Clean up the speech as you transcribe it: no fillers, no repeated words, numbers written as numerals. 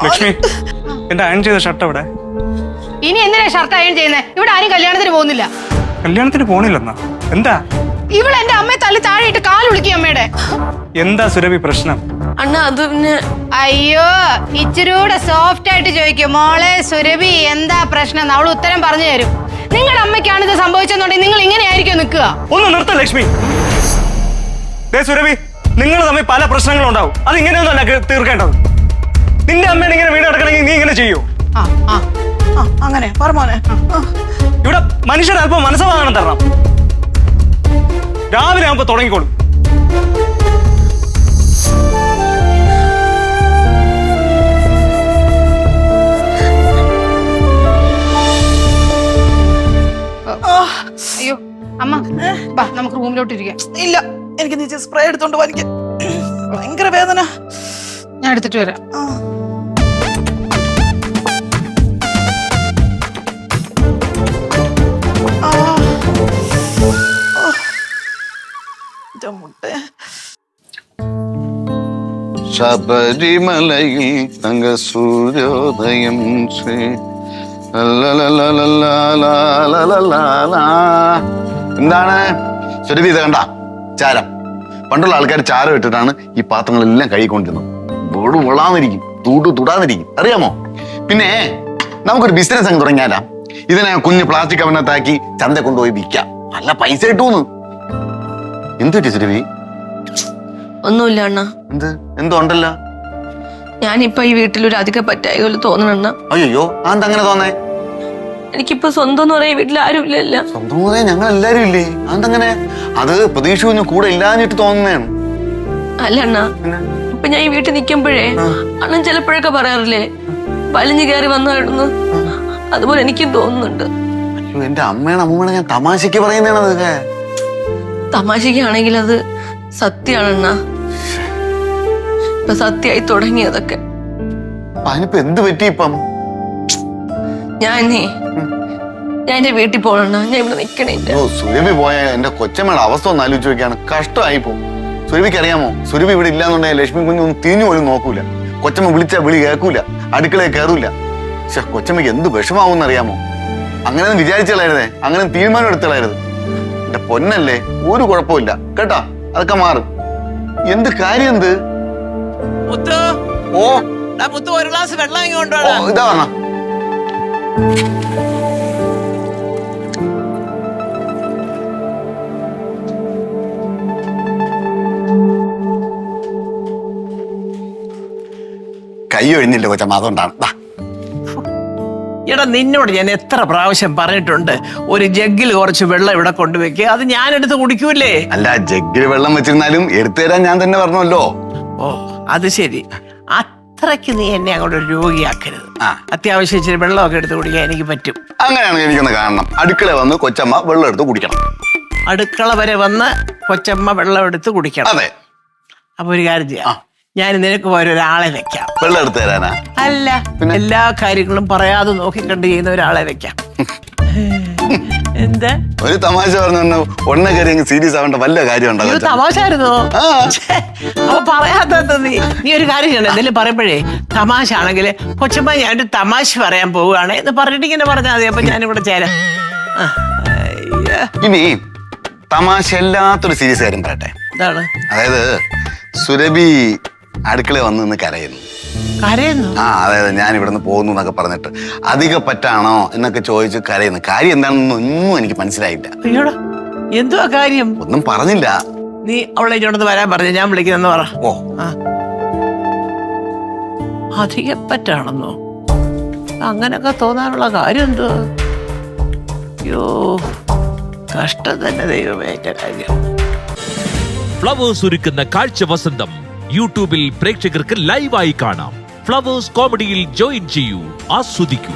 ലക്ഷ്മി എന്റെ അയൺ ചെയ്ത ഷർട്ട് എവിടെ? ഇനി എന്തിനാ ഷർട്ട് അയൺ ചെയ്യുന്നത്? ഇവിടെ ആരും കല്യാണത്തിന് പോകുന്നില്ല. കല്യാണത്തിന് പോണില്ലെന്നാ? എന്താ? ഇവിടെ എന്റെ അമ്മയെ തള്ളി താഴെയിട്ട് കാൽ വിളിക്കും അമ്മയുടെ. എന്താ സുരഭി പ്രശ്നം? അണ്ണ അത് പിന്നെ അയ്യോ ഇച്ചിരൂടെ സോഫ്റ്റ് ആയിട്ട് ചോദിക്കും. മോളെ സുരഭി എന്താ പ്രശ്നം? അവൾ ഉത്തരം പറഞ്ഞു തരും. നിങ്ങളുടെ അമ്മയ്ക്കാണ് ഇത് സംഭവിച്ചെന്നുണ്ടെങ്കിൽ നിങ്ങൾ ഇങ്ങനെയായിരിക്കും നിൽക്കുക. ഒന്ന് നിർത്ത ലക്ഷ്മി. സുരഭി, നിങ്ങൾ തമ്മിൽ പല പ്രശ്നങ്ങളും ഉണ്ടാവും. അത് ഇങ്ങനെയൊന്നല്ല തീർക്കേണ്ടത്. നിന്റെ അമ്മയുടെ ഇങ്ങനെ വീട് നടക്കണമെങ്കിൽ നീ ഇങ്ങനെ ചെയ്യൂ? അങ്ങനെ പറഞ്ഞോനെ. ഇവിടെ മനുഷ്യർ അല്പം മനസ്സമാധാനം തരണം. രാവിലെ ആകുമ്പോ തുടങ്ങിക്കോളും. അയ്യോ അമ്മ ബാ നമുക്ക് റൂമിലോട്ട് ഇരിക്കാം. ഇല്ല, എനിക്ക് നീ സ്പ്രേ എടുത്തോണ്ട് വലിക്ക. ഭയങ്കര വേദന. ഞാൻ എടുത്തിട്ട് വരാം. ശബരിമലയിൽ തങ്ക സൂര്യോദയം ശ്രീ. എന്താണ് സുരഭി ഇത് കണ്ട? ചാരം. പണ്ടുള്ള ആൾക്കാർ ചാരം ഇട്ടിട്ടാണ് ഈ പാത്രങ്ങളെല്ലാം കഴുകിക്കൊണ്ടിരുന്നത്. ബോർഡ് കൊള്ളാന്നിരിക്കും, തുടാന്നിരിക്കും, അറിയാമോ? പിന്നെ നമുക്കൊരു ബിസിനസ് അങ്ങ് തുടങ്ങിയാലാ. ഇതിനെ കുഞ്ഞ് പ്ലാസ്റ്റിക് കവറിനകത്താക്കി ചന്ത കൊണ്ടുപോയി വിൽക്കാം. നല്ല പൈസ കിട്ടൂന്ന്. എന്ത് പറ്റി സുരഭി? ഒന്നുമില്ല അണ്ണ. എന്തോ ഉണ്ടല്ലോ. ഞാനിപ്പൊ ഈ വീട്ടിലൊരു അധിക പറ്റായ പോലെ തോന്നണ. അയ്യോ, അതെങ്ങനെ തോന്നേ? എനിക്കിപ്പോ സ്വന്തം എന്ന് പറയാൻ വീട്ടിൽ ആരും ഇല്ലല്ല. സ്വന്തം എന്ന് പറയാൻ ഞങ്ങൾ എല്ലാരും ഇല്ലേ? അതെങ്ങനെ? അത് പ്രതീക്ഷ കുഞ്ഞു കൂടെ ഇല്ലാഞ്ഞിട്ട് തോന്നുന്നതാണ്. അല്ല അണ്ണ, ഇപ്പൊ ഞാൻ ഈ വീട്ടിൽ നിക്കുമ്പോഴേ അണ്ണൻ ചിലപ്പോഴൊക്കെ പറയാറില്ലേ വലിഞ്ഞു കയറി വന്നായിരുന്നു. അതുപോലെ എനിക്കും തോന്നുന്നുണ്ട്. അയ്യോ, എന്റെ അമ്മയുടെ അമ്മൂമ്മയുടെ ഞാൻ തമാശക്ക് പറയുന്നതാണ് അതൊക്കെ. തമാശക്കാണെങ്കിൽ അത് സത്യമാണെണ്ണ. ഇപ്പൊ സത്യമായി തുടങ്ങിയതൊക്കെ. അതിനിപ്പോ എന്ത് പറ്റി ഇപ്പം? ഞാൻ എന്റെ വീട്ടിൽ പോകണ. ഞാൻ ഇവിടെ നിക്കണില്ല. സുരഭി പോയ എന്റെ കൊച്ചമ്മയുടെ അവസ്ഥ ഒന്ന് ആലോചിച്ച് നോക്കിയാണ്. കഷ്ടമായി പോകും. സുരഭിക്ക് അറിയാമോ, സുരഭി ഇവിടെ ഇല്ലാന്നുണ്ടെങ്കിൽ ലക്ഷ്മി കുഞ്ഞു ഒന്ന് തിരിഞ്ഞു പോലും നോക്കൂല. കൊച്ചമ്മ വിളിച്ചാ വിളി കേൾക്കൂല, അടുക്കളയിൽ കയറൂല. പക്ഷെ കൊച്ചമ്മയ്ക്ക് എന്ത് വിഷമാവൂന്ന് അറിയാമോ? അങ്ങനെ വിചാരിച്ചളായിരുന്നേ, അങ്ങനെ തീരുമാനം എടുത്തളായിരുന്നു. എന്റെ പൊന്നല്ലേ, ഒരു കുഴപ്പമില്ല കേട്ടാ, അതൊക്കെ മാറും. എന്ത് കാര്യം? എന്ത് ഓ ഒരു ഗ്ലാസ് വെള്ളം ഇതാ പറഞ്ഞ. കൈ ഒഴിഞ്ഞില്ല കൊച്ചമ്മ, അതുകൊണ്ടാണ്. എടാ, നിന്നോട് ഞാൻ എത്ര പ്രാവശ്യം പറഞ്ഞിട്ടുണ്ട്, ഒരു ജഗ്ഗിൽ കുറച്ച് വെള്ളം ഇവിടെ കൊണ്ടുവെക്കുക, അത് ഞാൻ എടുത്ത് കുടിക്കൂലേ? അല്ല, ജഗ്ഗിൽ വെള്ളം വെച്ചിരുന്നാലും എടുത്തു തരാൻ ഞാൻ തന്നെ പറഞ്ഞല്ലോ. ഓ, അത് ശരി. അത്രയ്ക്ക് നീ എന്നെ അങ്ങോട്ട് ഒരു രോഗിയാക്കരുത്. അത്യാവശ്യം ഇച്ചിരി വെള്ളമൊക്കെ എടുത്ത് കുടിക്കാൻ എനിക്ക് പറ്റും. അങ്ങനെയാണെങ്കിൽ എനിക്കൊന്ന് കാണണം. അടുക്കള വന്ന് കൊച്ചമ്മ വെള്ളം എടുത്ത് കുടിക്കണം. അടുക്കള വരെ വന്ന് കൊച്ചമ്മ വെള്ളം എടുത്ത് കുടിക്കണം. അതെ. അപ്പൊ ഒരു കാര്യം ചെയ്യാം, ഞാൻ നിനക്ക് പോലെ ഒരാളെ വെക്കാം. വെള്ളം എടുത്തു തരാനാ? അല്ല, എല്ലാ കാര്യങ്ങളും പറയാതെ നോക്കിക്കണ്ട് ചെയ്യുന്ന ഒരാളെ വെക്കാം. എന്താ ഒരു തമാശ പറഞ്ഞു ഒന്നെ കയറി സീരിയസ് ആവേണ്ട വല്ല കാര്യം തമാശ ആയിരുന്നോ? അപ്പൊ പറയാത്ത നീ ഒരു കാര്യം ചെയ്യണം. എന്തെങ്കിലും പറയുമ്പോഴേ തമാശ ആണെങ്കിൽ കൊച്ചമ്മ ഞാനൊരു തമാശ പറയാൻ പോവുകയാണ് എന്ന് പറഞ്ഞിട്ട് ഇങ്ങനെ പറഞ്ഞാൽ മതി. അപ്പൊ ഞാനിവിടെ ചേരാം. ഇനി തമാശ അല്ലാത്തൊരു സീരിയസ് കാര്യം പറയട്ടെ. എന്താണ്? അതായത് സുരഭി അടുക്കള വന്ന് നിന്ന് കരയുന്നു. അതായത് ഞാൻ ഇവിടുന്ന് പോകുന്നു എന്നൊക്കെ പറഞ്ഞിട്ട് അധിക പറ്റാണോ എന്നൊക്കെ ചോദിച്ച് കരയുന്നു. കാര്യം എന്താണെന്നൊന്നും എനിക്ക് മനസ്സിലായില്ല. അയ്യോടാ, എന്തുവാ കാര്യം? ഒന്നും പറഞ്ഞില്ല. നീ അവളെ ഇങ്ങോട്ട് വരാൻ പറഞ്ഞു, ഞാൻ വിളിക്കുന്നെന്ന് പറ. ഓ, അധിക പറ്റാണെന്നോ? അങ്ങനൊക്കെ തോന്നാനുള്ള കാര്യം എന്തോ? അയ്യോ, കഷ്ടം തന്നെ ദൈവമേ എന്റെ കാര്യം. ഫ്ലവേഴ്സ് ഒരുക്കുന്ന കാഴ്ച വസന്തം യൂട്യൂബിൽ പ്രേക്ഷകർക്ക് ലൈവായി കാണാം. ഫ്ലവേഴ്സ് കോമഡിയിൽ ജോയിൻ ചെയ്യൂ, ആസ്വദിക്കൂ.